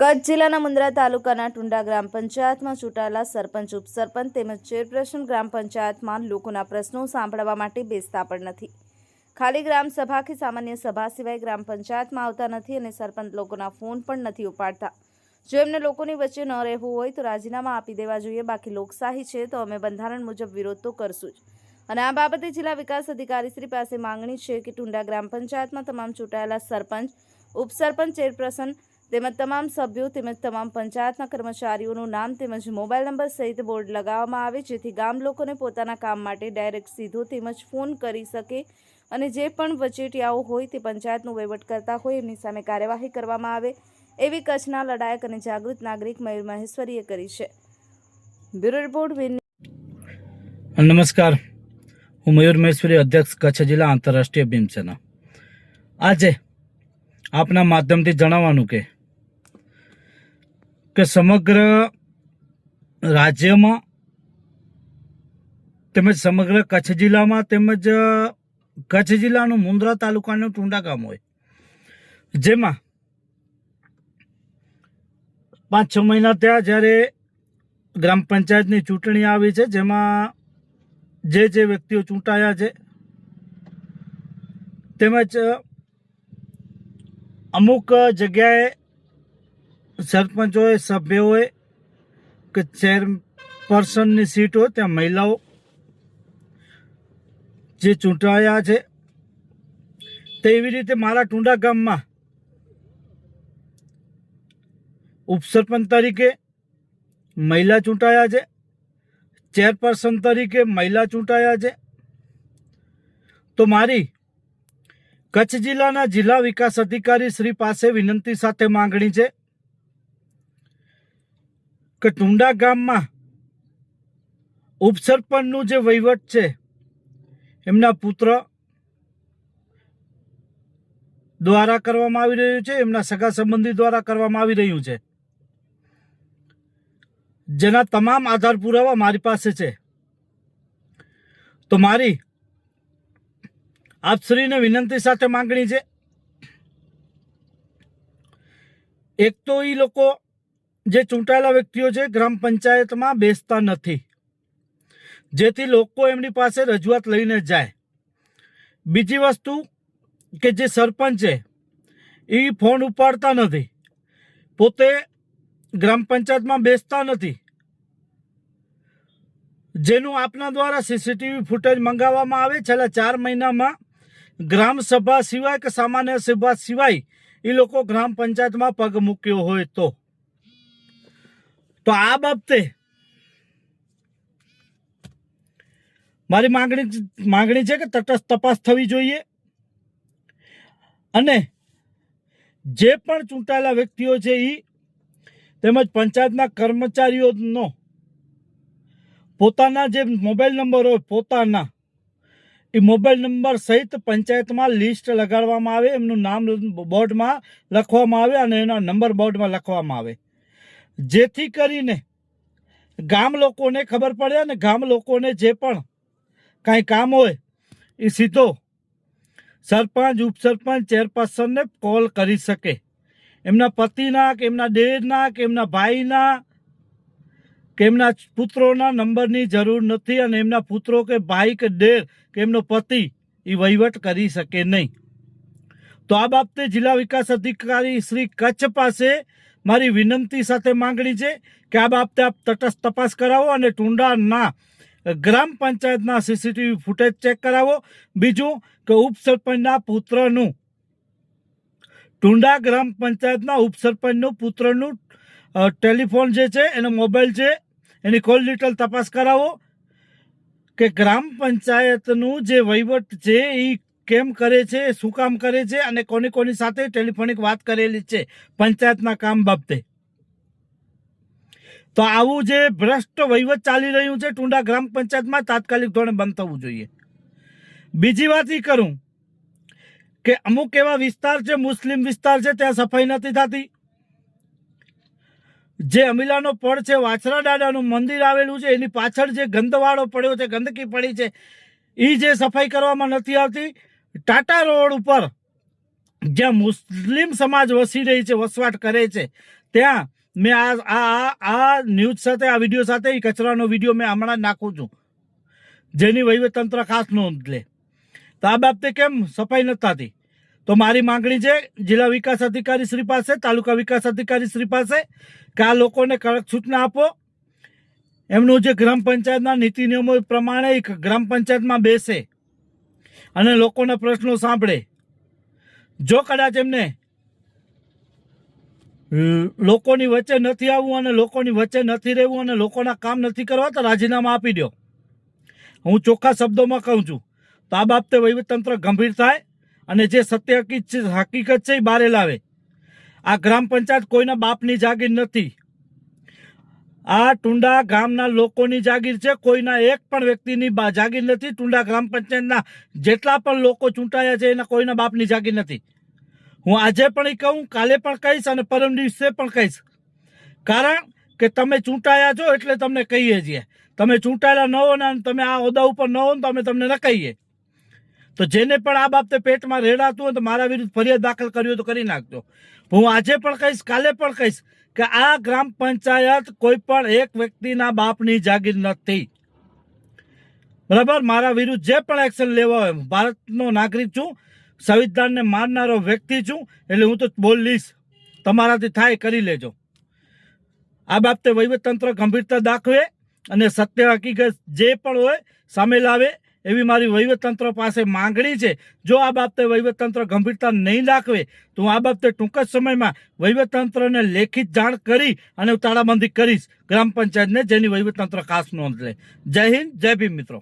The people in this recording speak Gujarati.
કચ્છ જિલ્લાના મુન્દ્રા તાલુકાના ટુંડા ગ્રામ પંચાયતમાં ચૂંટાયેલા સરપંચ ઉપસરપંચ તેમજ ચેરપર્સન ગ્રામ પંચાયતમાં લોકોના પ્રશ્નો સાંભળવા માટે બેસતા પણ નથી. ખાલી ગ્રામ સભા કે સામાન્ય સભા સિવાય ગ્રામ પંચાયતમાં આવતા નથી અને સરપંચ લોકોના ફોન પણ નથી ઉપાડતા. જો એમને લોકોની વચ્ચે ન રહેવું હોય તો રાજીનામા આપી દેવા જોઈએ. બાકી લોકશાહી છે તો અમે બંધારણ મુજબ વિરોધ તો કરશું જ. અને આ બાબતે જિલ્લા વિકાસ અધિકારી શ્રી પાસે માંગણી છે કે ટુંડા ગ્રામ પંચાયતમાં તમામ ચૂંટાયેલા સરપંચ, ઉપસરપંચ, ચેરપર્સન તેમજ તમામ સભ્યો તેમજ તમામ પંચાયતના કર્મચારીઓનું નામ તેમજ મોબાઈલ નંબર સહિત બોર્ડ લગાવવામાં આવે, જેથી ગામ લોકોને પોતાના કામ માટે ડાયરેક્ટ સીધો તેમજ ફોન કરી શકે અને જે પણ વચેટિયાઓ હોય તે પંચાયતનું વહીવટ કરતા હોય એમની સામે કાર્યવાહી કરવામાં આવે એવી કચ્છના લડાયક અને જાગૃત નાગરિક મયુર મહેશ્વરીએ કરી છે. Bureau report. નમસ્કાર, હું મયુર મહેશ્વરી, અધ્યક્ષ કચ્છ જિલ્લા આંતરરાષ્ટ્રીય ભીમસેના. આજે આપના માધ્યમથી જણાવવાનું કે સમગ્ર રાજ્યમાં તેમજ સમગ્ર કચ્છ જિલ્લામાં તેમજ કચ્છ જિલ્લાનું મુન્દ્રા તાલુકાનું ટુંડા ગામ હોય, જેમાં 5-6 મહિના ત્યાં જ્યારે ગ્રામ પંચાયતની ચૂંટણી આવી છે, જેમાં જે વ્યક્તિઓ ચૂંટાયા છે તેમજ અમુક જગ્યાએ સરપંચોએ, સભ્યોએ કે ચેરપર્સનની સીટ હોય ત્યાં મહિલાઓ જે ચૂંટાયા છે, તેવી રીતે મારા ટુંડા ગામમાં ઉપસરપંચ તરીકે મહિલા ચૂંટાયા છે, ચેરપર્સન તરીકે મહિલા ચૂંટાયા છે. તો મારી કચ્છ જિલ્લાના જિલ્લા વિકાસ અધિકારી શ્રી પાસે વિનંતી સાથે માંગણી છે કે ટુંડા ગામમાં ઉપસરપંચનું જે વહીવટ છે એમના પુત્ર દ્વારા કરવામાં આવી રહ્યું છે, એમના સગા સંબંધી દ્વારા કરવામાં આવી રહ્યું છે, જેના તમામ આધાર પુરાવા મારી પાસે છે. તો મારી આપશ્રીને વિનંતી સાથે માંગણી છે, એક તો એ લોકો જે ચૂંટાયેલા વ્યક્તિઓ છે ગ્રામ પંચાયતમાં બેસતા નથી, જેથી લોકો એમની પાસે રજૂઆત લઈને જાય. બીજી વસ્તુ કે જે સરપંચ છે એ ફોન ઉપાડતા નથી, પોતે ગ્રામ પંચાયતમાં બેસતા નથી, જેનું આપના દ્વારા સીસીટીવી ફૂટેજ મંગાવવામાં આવે. છેલ્લા 4 મહિનામાં ગ્રામ સભા સિવાય કે સામાન્ય સભા સિવાય એ લોકો ગ્રામ પંચાયતમાં પગ મૂક્યો હોય તો આ બાબતે મારી માંગણી છે કે તટસ્થ તપાસ થવી જોઈએ અને જે પણ ચૂંટાયેલા વ્યક્તિઓ છે એ તેમજ પંચાયતના કર્મચારીઓનો પોતાના જે મોબાઈલ નંબર હોય પોતાના એ મોબાઈલ નંબર સહિત પંચાયતમાં લિસ્ટ લગાડવામાં આવે, એમનું નામ બોર્ડમાં લખવામાં આવે અને એના નંબર બોર્ડમાં લખવામાં આવે, જેથી કરીને ગામ લોકોને ખબર પડે અને ગામ લોકોને જે પણ કાંઈ કામ હોય એ સીધો સરપંચ, ઉપસરપંચ, ચેરપર્સનને કોલ કરી શકે. એમના પતિના કે એમના દેરના કે એમના ભાઈના કે એમના પુત્રોના નંબરની જરૂર નથી અને એમના પુત્રો કે ભાઈ કે દેર કે એમનો પતિ એ વહીવટ કરી શકે નહીં. તો આ બાબતે જિલ્લા વિકાસ અધિકારી શ્રી કચ્છ પાસે મારી વિનંતી સાથે માંગણી છે કે આ બાબતે આપ તટસ્થ તપાસ કરાવો અને ટુંડાના ગ્રામ પંચાયતના સીસીટીવી ફૂટેજ ચેક કરાવો. બીજું કે ઉપસરપંચના પુત્રનું, ટુંડા ગ્રામ પંચાયતના ઉપસરપંચનું પુત્રનું ટેલિફોન જે છે એનો મોબાઈલ છે એની કોલ ડિટેલ તપાસ કરાવો કે ગ્રામ પંચાયતનું જે વહીવટ છે એ કેમ કરે છે, શું કામ કરે છે અને કોની સાથે ટેલિફોનિક વાત કરેલી છે પંચાયતના કામ બાબતે. તો આવું જે ભ્રષ્ટ વહીવટ ચાલી રહ્યું છે ટુંડા ગ્રામ પંચાયતમાં તાત્કાલિક ધોરણે બંધ થવું જોઈએ. બીજી વાત એ કરું કે અમુક એવા વિસ્તાર છે, મુસ્લિમ વિસ્તાર છે, ત્યાં સફાઈ નથી થતી. જે અમીલાનો પડ છે, વાછરા દાદાનું મંદિર આવેલું છે, એની પાછળ જે ગંદવાળો પડ્યો છે, ગંદકી પડી છે, એ જે સફાઈ કરવામાં નથી આવતી. ટાટા રોડ ઉપર જ્યાં મુસ્લિમ સમાજ વસી રહી છે, વસવાટ કરે છે, ત્યાં મેં આ ન્યૂઝ સાથે આ વિડીયો સાથે એ કચરાનો વિડીયો મેં હમણાં જ નાખું છું, જેની વહીવટતંત્ર ખાસ નોંધ લે. તો આ બાબતે કેમ સફાઈ નથી થતી? તો મારી માંગણી છે જિલ્લા વિકાસ અધિકારી શ્રી પાસે, તાલુકા વિકાસ અધિકારી શ્રી પાસે કે આ લોકોને કડક સૂચના આપો. એમનું જે ગ્રામ પંચાયતના નીતિ નિયમો પ્રમાણે ગ્રામ પંચાયતમાં બેસે અને લોકોના પ્રશ્નો સાંભળે. જો કદાચ એમને લોકોની વચ્ચે નથી આવવું અને લોકોની વચ્ચે નથી રહેવું અને લોકોના કામ નથી કરવા તો રાજીનામા આપી દો. હું ચોખ્ખા શબ્દોમાં કહું છું. તો આ બાબતે વહીવટતંત્ર ગંભીર થાય અને જે સત્ય હકીકત છે એ બહાર લાવે. આ ગ્રામ પંચાયત કોઈના બાપની જાગીર નથી. આ ટુંડા ગામના લોકોની જાગીર છે, કોઈના એક પણ વ્યક્તિની જાગીર નથી. ટુંડા ગ્રામ પંચાયતના જેટલા પણ લોકો ચૂંટાયા છે એના કોઈના બાપની જાગીર નથી. હું આજે પણ એ કહું, કાલે પણ કહીશ અને પરમ દિવસે પણ કહીશ. કારણ કે તમે ચૂંટાયા છો એટલે તમને કહીએ છીએ. તમે ચૂંટાયેલા ન હો ને તમે આ હોદ્દા ઉપર ન હો ને તો અમે તમને ન કહીએ. તો જેને પણ આ બાબતે પેટમાં રેડાતું હોય તો મારા વિરુદ્ધ ફરિયાદ દાખલ કરી હોય તો કરી નાખજો. હું આજે પણ કહીશ, કાલે પણ કહીશ કે આ ગ્રામ પંચાયત કોઈ પણ એક વ્યક્તિના બાપની જાગીર નથી. બરાબર? મારા વિરુદ્ધ જે પણ એક્શન લેવા હોય, ભારતનો નાગરિક છું, સંવિધાનને માનનારો વ્યક્તિ છું, એટલે હું તો બોલીશ. તમારાથી થાય કરી લેજો. આ બાબતે વહીવટતંત્ર ગંભીરતા દાખવે અને સત્ય હકીકત જે પણ હોય સામે લાવે એવી મારી વહીવટતંત્ર પાસે માંગણી છે. જો આ બાબતે વહીવટતંત્ર ગંભીરતા નહીં દાખવે તો હું આ બાબતે ટૂંક જ સમયમાં વહીવટતંત્રને લેખિત જાણ કરી અને તાળાબંધી કરીશ ગ્રામ પંચાયતને, જેની વહીવટતંત્ર ખાસ નોંધ લે. જય હિન્દ, જય ભીમ મિત્રો.